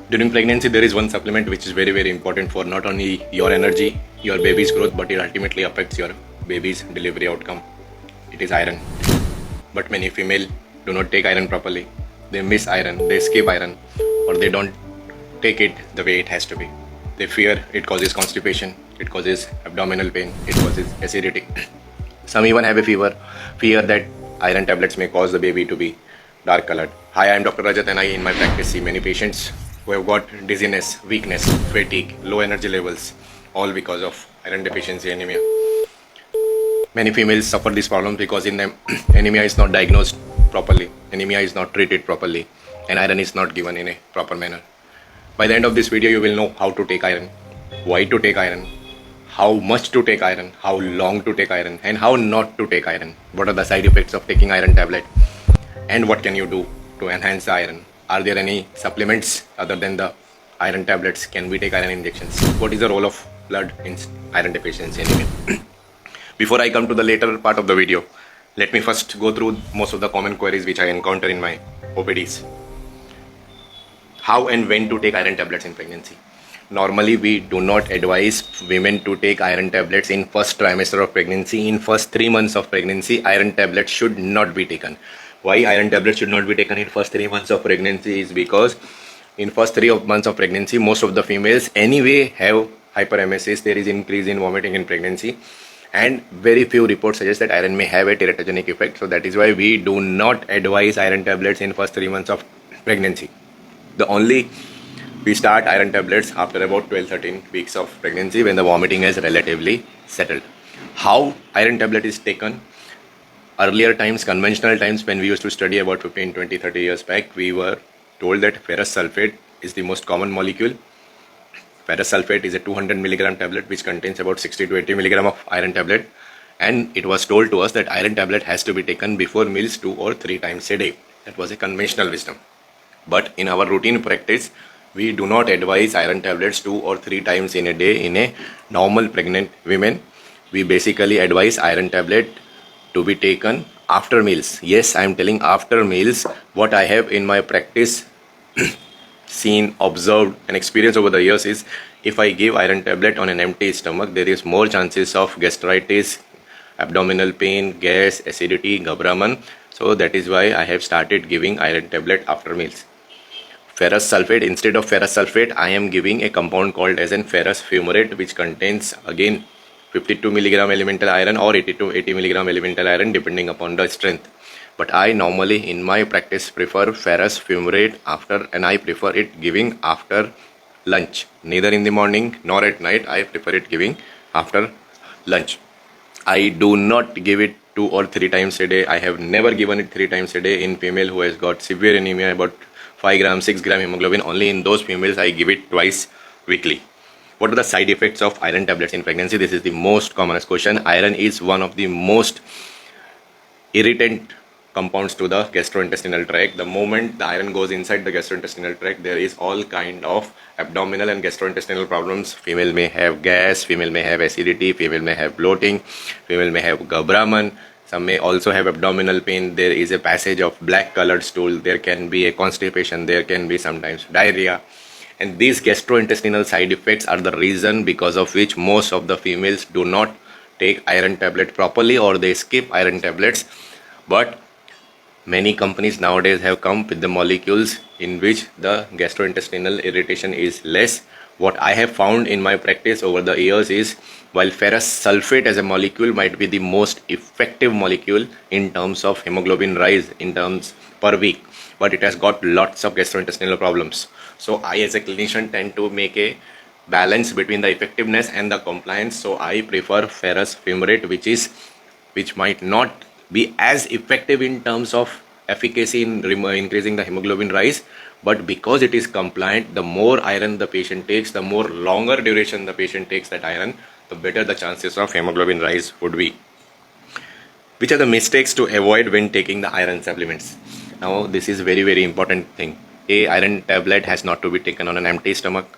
During pregnancy, there is one supplement which is very, very important for not only your energy, your baby's growth, but it ultimately affects your baby's delivery outcome. It is iron. But many female do not take iron properly. They miss iron, they skip iron, or they don't take it the way it has to be. They fear it causes constipation, it causes abdominal pain, it causes acidity. Some even have a fear that iron tablets may cause the baby to be dark colored. Hi, I am Dr. Rajat and I in my practice see many patients who have got dizziness, weakness, fatigue, low energy levels, all because of iron deficiency anemia. Many females suffer this problem because in them anemia is not diagnosed properly, anemia is not treated properly, and iron is not given in a proper manner. By the end of this video, you will know how to take iron, why to take iron, how much to take iron, how long to take iron, and how not to take iron. What are the side effects of taking iron tablet, and what can you do to enhance the iron? Are there any supplements other than the iron tablets? Can we take iron injections? What is the role of blood in iron deficiency anemia? Before I come to the later part of the video, let me first go through most of the common queries which I encounter in my OPDs. How and when to take iron tablets in pregnancy? Normally, we do not advise women to take iron tablets in first trimester of pregnancy. In first 3 months of pregnancy, iron tablets should not be taken. Why iron tablets should not be taken in first 3 months of pregnancy is because in first 3 months of pregnancy, most of the females anyway have hyperemesis. There is increase in vomiting in pregnancy, and very few reports suggest that iron may have a teratogenic effect. So that is why we do not advise iron tablets in first 3 months of pregnancy. We start iron tablets after about 12-13 weeks of pregnancy when the vomiting has relatively settled. How iron tablet is taken? Earlier times, conventional times, when we used to study about 15, 20, 30 years back, we were told that ferrous sulfate is the most common molecule. Ferrous sulfate is a 200 milligram tablet which contains about 60 to 80 milligram of iron tablet, and it was told to us that iron tablet has to be taken before meals 2 or 3 times a day. That was a conventional wisdom. But in our routine practice, we do not advise iron tablets 2 or 3 times in a day in a normal pregnant women. We basically advise iron tablet to be taken after meals. Yes, I am telling after meals. What I have in my practice seen, observed and experienced over the years is if I give iron tablet on an empty stomach, there is more chances of gastritis, abdominal pain, gas, acidity, ghabraman. So that is why I have started giving iron tablet after meals. Ferrous sulfate, instead of ferrous sulfate, I am giving a compound called as an ferrous fumarate, which contains again 52 milligram elemental iron or 80 to 80 milligram elemental iron depending upon the strength. But I normally in my practice prefer ferrous fumarate and I prefer it giving after lunch. Neither in the morning nor at night. I prefer it giving after lunch. I do not give it 2 or 3 times a day. I have never given it 3 times a day in female who has got severe anemia, about 5 gram, 6 gram hemoglobin. Only in those females I give it twice weekly. What are the side effects of iron tablets in pregnancy? This is the most commonest question. Iron is one of the most irritant compounds to the gastrointestinal tract. The moment the iron goes inside the gastrointestinal tract, there is all kind of abdominal and gastrointestinal problems. Female may have gas, female may have acidity, female may have bloating, female may have ghabraman. Some may also have abdominal pain. There is a passage of black colored stool. There can be a constipation. There can be sometimes diarrhea. And these gastrointestinal side effects are the reason because of which most of the females do not take iron tablet properly or they skip iron tablets. But many companies nowadays have come with the molecules in which the gastrointestinal irritation is less. What I have found in my practice over the years is while ferrous sulfate as a molecule might be the most effective molecule in terms of hemoglobin rise in terms per week, but it has got lots of gastrointestinal problems. So I as a clinician tend to make a balance between the effectiveness and the compliance. So I prefer ferrous fumarate, which might not be as effective in terms of efficacy in increasing the hemoglobin rise, but because it is compliant, the more iron the patient takes, the more longer duration the patient takes that iron, the better the chances of hemoglobin rise would be. Which are the mistakes to avoid when taking the iron supplements? Now this is very, very important thing. Iron tablet has not to be taken on an empty stomach.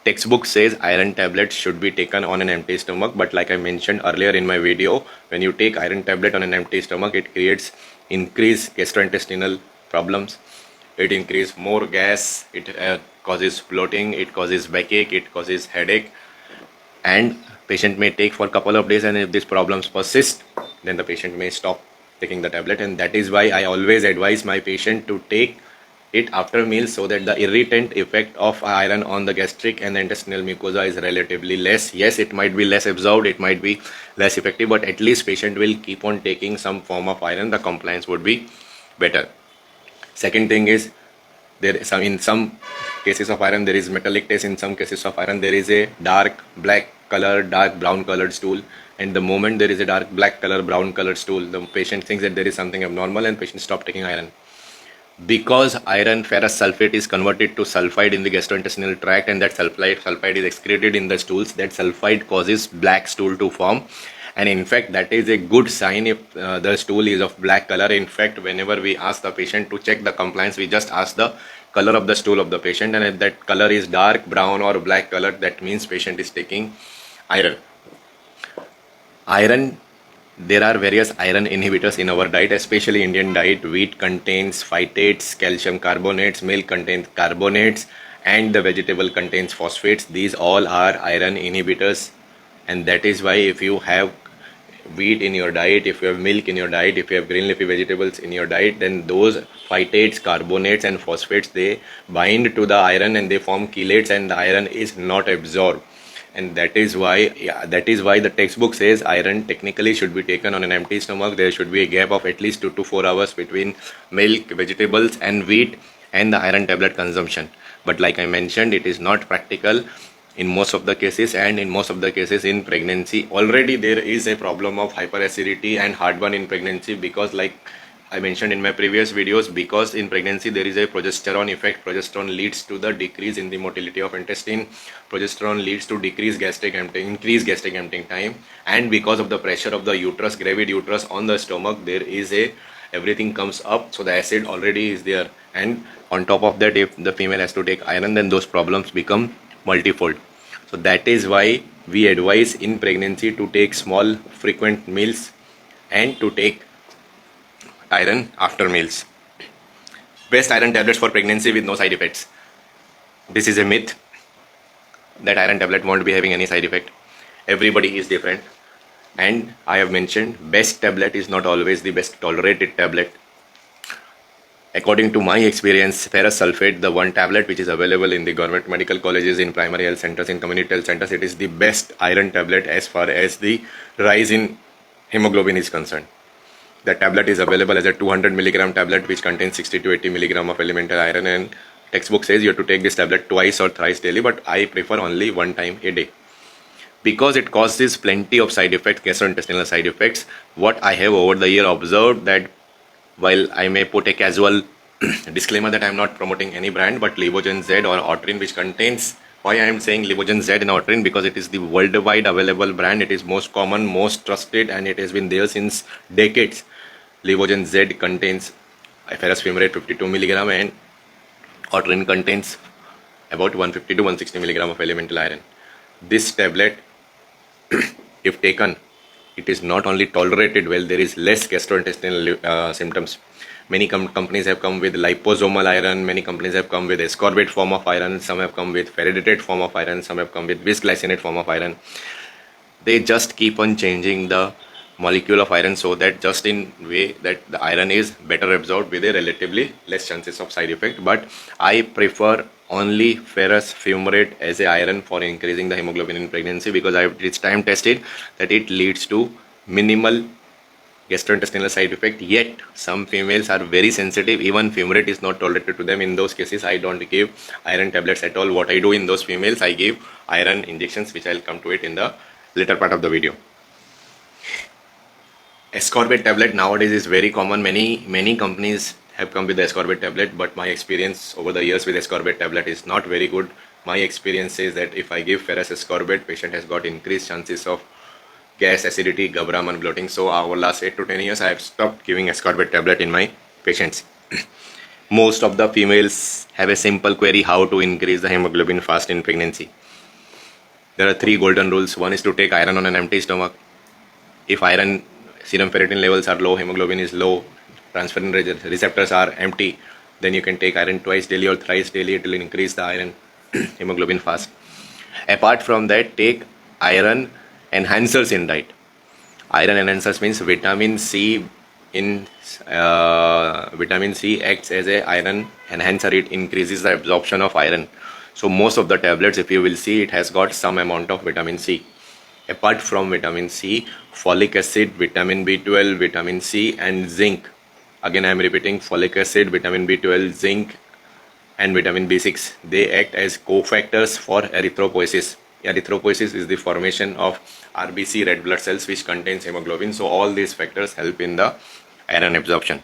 Textbook says iron tablets should be taken on an empty stomach, but like I mentioned earlier in my video, when you take iron tablet on an empty stomach, it creates increased gastrointestinal problems. it increases more gas, it causes bloating, it causes backache, it causes headache, and patient may take for a couple of days, and if these problems persist, then the patient may stop taking the tablet. And that is why I always advise my patient to take it after meals, so that the irritant effect of iron on the gastric and the intestinal mucosa is relatively less. Yes, it might be less absorbed, it might be less effective, but at least patient will keep on taking some form of iron, the compliance would be better. Second thing is, there is in some cases of iron there is metallic taste, in some cases of iron there is a dark black color, dark brown colored stool, and the moment there is a dark black color, brown colored stool, the patient thinks that there is something abnormal and patient stop taking iron. Because iron ferrous sulfate is converted to sulfide in the gastrointestinal tract, and that sulfide is excreted in the stools, that sulfide causes black stool to form. And in fact, that is a good sign if the stool is of black color. In fact, whenever we ask the patient to check the compliance, we just ask the color of the stool of the patient, and if that color is dark brown or black color, that means patient is taking iron. There are various iron inhibitors in our diet, especially Indian diet. Wheat contains phytates, calcium carbonates, milk contains carbonates, and the vegetable contains phosphates. These all are iron inhibitors, and that is why if you have wheat in your diet, if you have milk in your diet, if you have green leafy vegetables in your diet, then those phytates, carbonates and phosphates, they bind to the iron and they form chelates, and the iron is not absorbed. And that is why the textbook says iron technically should be taken on an empty stomach. There should be a gap of at least 2 to 4 hours between milk, vegetables and wheat and the iron tablet consumption. But like I mentioned, it is not practical in most of the cases, and in most of the cases in pregnancy already there is a problem of hyperacidity and heartburn in pregnancy, because like I mentioned in my previous videos, because in pregnancy there is a progesterone effect. Progesterone leads to the decrease in the motility of intestine. Progesterone leads to increased gastric emptying time, and because of the pressure of the uterus, gravid uterus on the stomach, there is everything comes up, so the acid already is there, and on top of that, if the female has to take iron, then those problems become multifold. So that is why we advise in pregnancy to take small frequent meals and to take iron after meals. Best iron tablets for pregnancy with no side effects. This is a myth that iron tablet won't be having any side effect. Everybody is different, and I have mentioned best tablet is not always the best tolerated tablet. According to my experience, ferrous sulfate, the one tablet which is available in the government medical colleges, in primary health centers, in community health centers, it is the best iron tablet as far as the rise in hemoglobin is concerned. The tablet is available as a 200 milligram tablet which contains 60 to 80 milligram of elemental iron, and textbook says you have to take this tablet twice or thrice daily, but I prefer only one time a day because it causes plenty of side effects, gastrointestinal side effects. What I have over the year observed, that while I may put a casual disclaimer that I am not promoting any brand, but Levogen Z or Otrin, which contains, why I am saying Levogen Z and Otrin, because it is the worldwide available brand. It is most common, most trusted, and it has been there since decades. Levogen Z contains ferrous fumarate 52 milligram, and Otrin contains about 150 to 160 milligram of elemental iron. This tablet, if taken, it is not only tolerated well, there is less gastrointestinal symptoms. Many companies have come with liposomal iron, many companies have come with ascorbate form of iron, some have come with ferritated form of iron, some have come with bisglycinate form of iron. They just keep on changing the molecule of iron so that just in way that the iron is better absorbed with a relatively less chances of side effect. But I prefer only ferrous fumarate as a iron for increasing the hemoglobin in pregnancy, because it's time tested that it leads to minimal gastrointestinal side effect. Yet some females are very sensitive, even fumarate is not tolerated to them. In those cases, I don't give iron tablets at all. What I do in those females, I give iron injections, which I'll come to it in the later part of the video. Ascorbate tablet nowadays is very common. Many companies have come with the ascorbate tablet, but my experience over the years with ascorbate tablet is not very good. My experience says that if I give ferrous ascorbate, patient has got increased chances of gas, acidity, gabram and bloating. So over last 8 to 10 years, I have stopped giving ascorbate tablet in my patients. Most of the females have a simple query how to increase the hemoglobin fast in pregnancy. There are 3 golden rules. One is to take iron on an empty stomach. If serum ferritin levels are low, hemoglobin is low, transferrin receptors are empty, then you can take iron twice daily or thrice daily. It will increase the iron hemoglobin fast. Apart from that, take iron enhancers in diet. Iron enhancers means vitamin C. In vitamin C acts as a iron enhancer. It increases the absorption of iron. So most of the tablets, if you will see, it has got some amount of vitamin C. Apart from vitamin C, folic acid, vitamin B12, vitamin C, and zinc. Again, I am repeating: folic acid, vitamin B12, zinc, and vitamin B6. They act as cofactors for erythropoiesis. Erythropoiesis is the formation of RBC, red blood cells, which contains hemoglobin. So all these factors help in the iron absorption.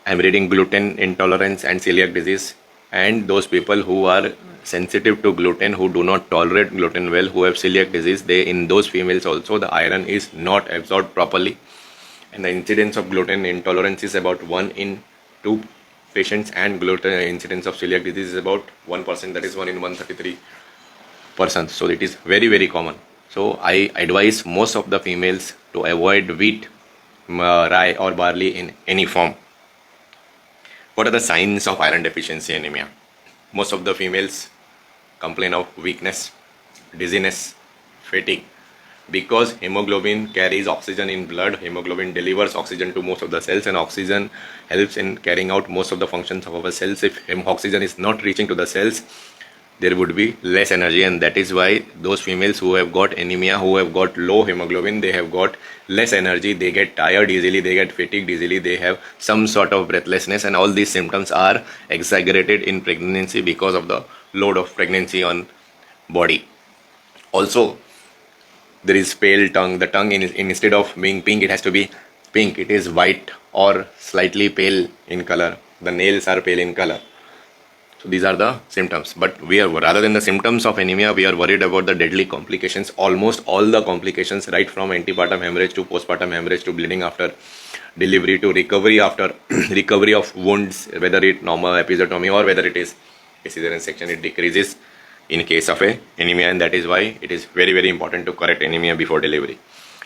I am reading gluten intolerance and celiac disease, and those people who are sensitive to gluten, who do not tolerate gluten well, who have celiac disease, they, in those females also, the iron is not absorbed properly, and the incidence of gluten intolerance is about 1 in 2 patients, and gluten incidence of celiac disease is about 1%, that is 1 in 133 persons. So it is very, very common. So I advise most of the females to avoid wheat, rye or barley in any form. What are the signs of iron deficiency anemia? Most of the females complain of weakness, dizziness, fatigue. Because hemoglobin carries oxygen in blood, hemoglobin delivers oxygen to most of the cells, and oxygen helps in carrying out most of the functions of our cells. If oxygen is not reaching to the cells, there would be less energy, and that is why those females who have got anemia, who have got low hemoglobin, they have got less energy, they get tired easily, they get fatigued easily, they have some sort of breathlessness, and all these symptoms are exaggerated in pregnancy because of the load of pregnancy on body. Also, there is pale tongue. The tongue, instead of being pink, it has to be pink. It is white or slightly pale in color. The nails are pale in color. So these are the symptoms. But we are, rather than the symptoms of anemia, we are worried about the deadly complications. Almost all the complications, right from antepartum hemorrhage to postpartum hemorrhage to bleeding after delivery to recovery after recovery of wounds, whether it normal episiotomy or whether it is a cesarean section, it decreases in case of a anemia, and that is why it is very, very important to correct anemia before delivery.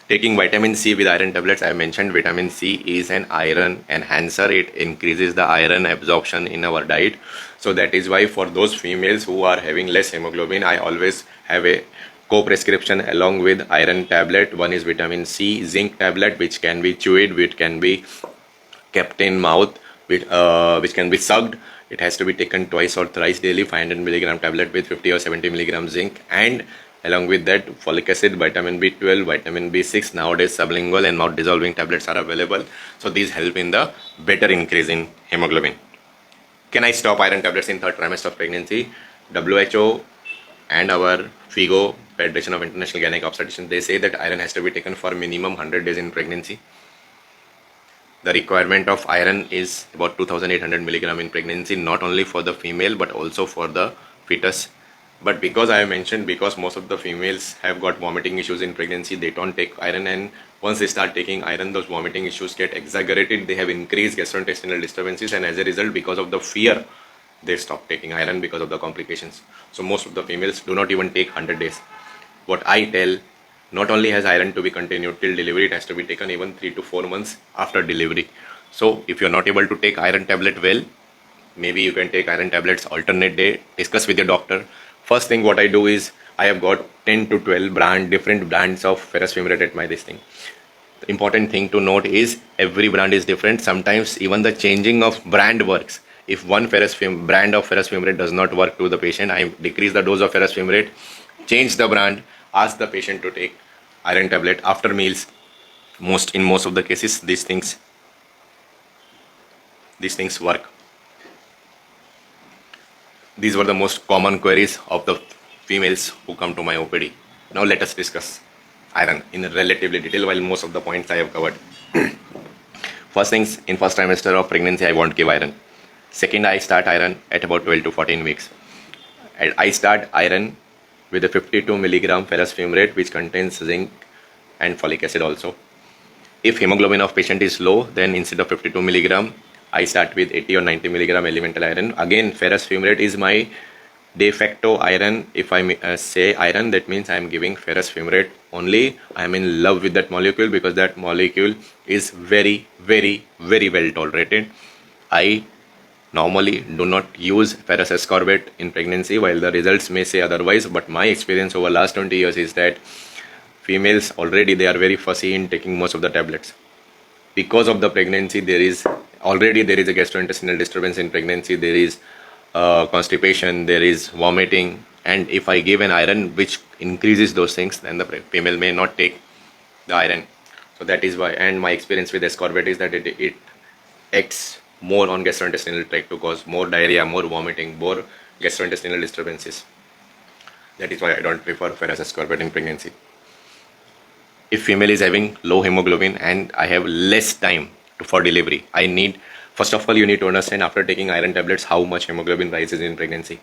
Taking vitamin C with iron tablets, I mentioned vitamin C is an iron enhancer. It increases the iron absorption in our diet. So that is why for those females who are having less hemoglobin, I always have a co-prescription along with iron tablet. One is vitamin C, zinc tablet, which can be chewed, which can be kept in mouth, which can be sucked. It has to be taken twice or thrice daily, 500 milligram tablet with 50 or 70 milligram zinc, and along with that, folic acid, vitamin B12, vitamin B6. Nowadays, sublingual and mouth dissolving tablets are available. So these help in the better increase in hemoglobin. Can I stop iron tablets in third trimester of pregnancy? WHO and our FIGO, Federation of International Gynec Obstetricians, they say that iron has to be taken for minimum 100 days in pregnancy. The requirement of iron is about 2800 milligram in pregnancy, not only for the female but also for the fetus. But because I have mentioned, because most of the females have got vomiting issues in pregnancy, they don't take iron, and once they start taking iron, those vomiting issues get exaggerated. They have increased gastrointestinal disturbances, and as a result, because of the fear, they stop taking iron because of the complications. So most of the females do not even take 100 days. What I tell, not only has iron to be continued till delivery, it has to be taken even 3 to 4 months after delivery. So if you're not able to take iron tablet well, maybe you can take iron tablets alternate day. Discuss with your doctor. First thing what I do is, I have got 10 to 12 different brands of ferrous fumarate at my listing. The important thing to note is every brand is different. Sometimes even the changing of brand works. If one brand of ferrous fumarate does not work to the patient, I decrease the dose of ferrous fumarate, change the brand, ask the patient to take iron tablet after meals. In most of the cases, these things work. These were the most common queries of the females who come to my OPD. Now let us discuss iron in relatively detail, while most of the points I have covered. First things, in first trimester of pregnancy, I won't give iron. Second, I start iron at about 12 to 14 weeks. I start iron with a 52 milligram ferrous fumarate, which contains zinc and folic acid also. If hemoglobin of patient is low, then instead of 52 milligram, I start with 80 or 90 milligram elemental iron. Again, ferrous fumarate is my de facto iron. If I say iron, that means I am giving ferrous fumarate only. I am in love with that molecule because that molecule is very, very, very well tolerated. I Normally, do not use ferrous ascorbate in pregnancy, while the results may say otherwise. But my experience over last 20 years is that females already they are very fussy in taking most of the tablets. Because of the pregnancy, there is a gastrointestinal disturbance in pregnancy. There is constipation, there is vomiting, and if I give an iron which increases those things, then the female may not take the iron. So that is why, and my experience with ascorbate is that it acts more on gastrointestinal tract to cause more diarrhea, more vomiting, more gastrointestinal disturbances. That is why I don't prefer ferrous ascorbate in pregnancy. If female is having low hemoglobin and I have less time for delivery, first of all, you need to understand after taking iron tablets how much hemoglobin rises in pregnancy.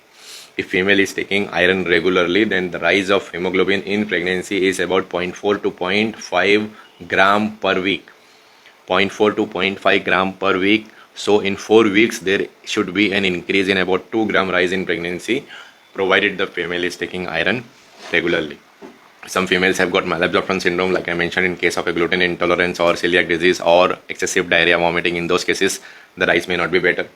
If female is taking iron regularly, then the rise of hemoglobin in pregnancy is about 0.4 to 0.5 gram per week. 0.4 to 0.5 gram per week. So in 4 weeks, there should be an increase in about 2 gram rise in pregnancy, provided the female is taking iron regularly. Some females have got malabsorption syndrome, like I mentioned, in case of a gluten intolerance or celiac disease or excessive diarrhea, vomiting. In those cases, the rise may not be better.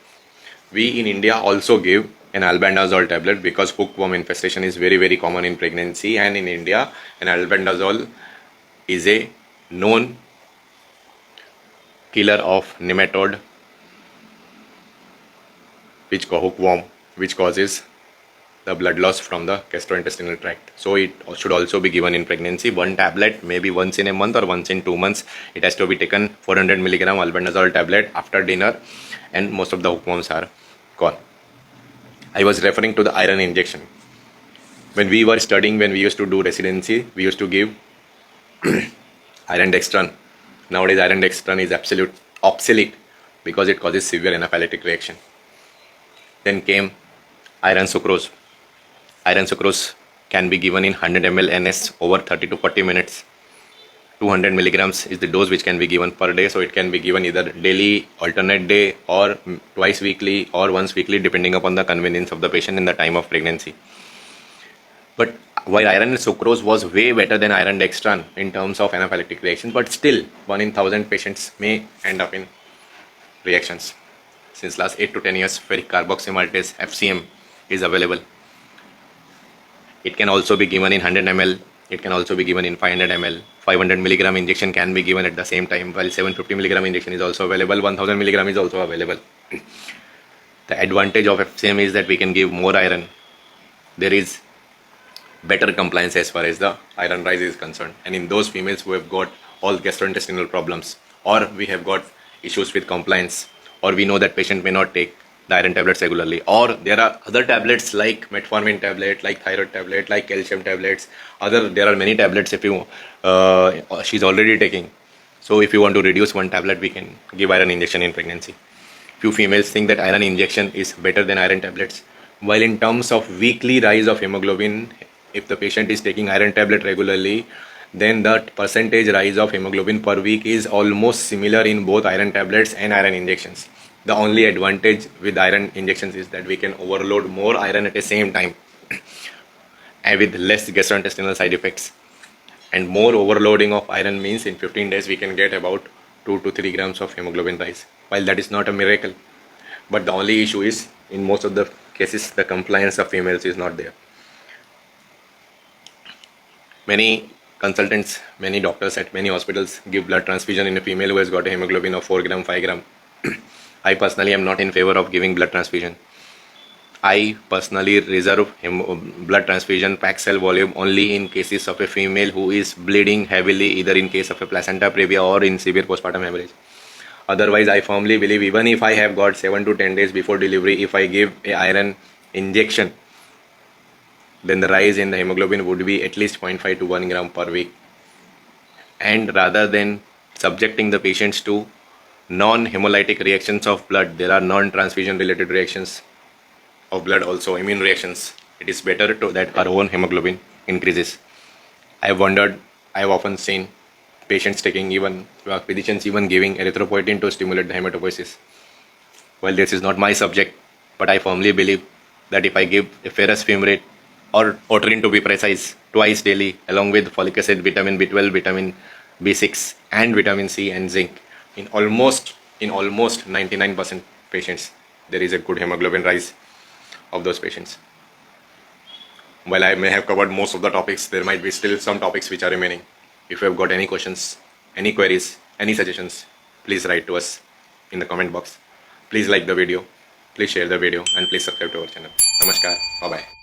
We in India also give an albendazole tablet because hookworm infestation is very, very common in pregnancy. And in India, an albendazole is a known killer of nematode, hookworm, which causes the blood loss from the gastrointestinal tract. So it should also be given in pregnancy. One tablet, maybe once in a month or once in 2 months. It has to be taken 400 milligram albendazole tablet after dinner, and most of the hookworms are gone. I was referring to the iron injection. When we were studying, when we used to do residency, we used to give iron dextran. Nowadays, iron dextran is obsolete because it causes severe anaphylactic reaction. Then came iron sucrose. Iron sucrose can be given in 100 ml NS over 30 to 40 minutes. 200 milligrams is the dose which can be given per day. So it can be given either daily, alternate day, or twice weekly or once weekly, depending upon the convenience of the patient in the time of pregnancy. But while iron sucrose was way better than iron dextran in terms of anaphylactic reactions, but still 1 in 1000 patients may end up in reactions. Since last 8 to 10 years, ferric carboxymaltase FCM is available. It can also be given in 100 ml. It can also be given in 500 ml. 500 milligram injection can be given at the same time, while 750 milligram injection is also available. 1000 milligram is also available. The advantage of FCM is that we can give more iron. There is better compliance as far as the iron rise is concerned. And in those females who have got all gastrointestinal problems, or we have got issues with compliance, or we know that patient may not take the iron tablets regularly, or there are other tablets like metformin tablet, like thyroid tablet, like calcium tablets. There are many tablets if you she's already taking. So if you want to reduce one tablet, we can give iron injection in pregnancy. Few females think that iron injection is better than iron tablets. While in terms of weekly rise of hemoglobin, if the patient is taking iron tablet regularly, then the percentage rise of hemoglobin per week is almost similar in both iron tablets and iron injections. The only advantage with iron injections is that we can overload more iron at the same time and with less gastrointestinal side effects. And more overloading of iron means in 15 days we can get about 2 to 3 grams of hemoglobin rise. While that is not a miracle, but the only issue is in most of the cases the compliance of females is not there. Many consultants, many doctors at many hospitals give blood transfusion in a female who has got a hemoglobin of 4 gram, 5 gram. I personally am not in favor of giving blood transfusion. I personally reserve blood transfusion pack cell volume only in cases of a female who is bleeding heavily, either in case of a placenta previa or in severe postpartum hemorrhage. Otherwise, I firmly believe even if I have got 7 to 10 days before delivery, if I give a iron injection, then the rise in the hemoglobin would be at least 0.5 to 1 gram per week. And rather than subjecting the patients to non-hemolytic reactions of blood, there are non-transfusion related reactions of blood also, immune reactions. It is better that our own hemoglobin increases. I have wondered, I have often seen patients taking physicians even giving erythropoietin to stimulate the hematopoiesis. Well, this is not my subject, but I firmly believe that if I give a ferrous fumarate or otrine to be precise twice daily along with folic acid, vitamin B12, vitamin B6 and vitamin C and zinc, in almost 99% patients, there is a good hemoglobin rise of those patients. While I may have covered most of the topics, there might be still some topics which are remaining. If you have got any questions, any queries, any suggestions, please write to us in the comment box. Please like the video, please share the video, and please subscribe to our channel. Namaskar, bye bye.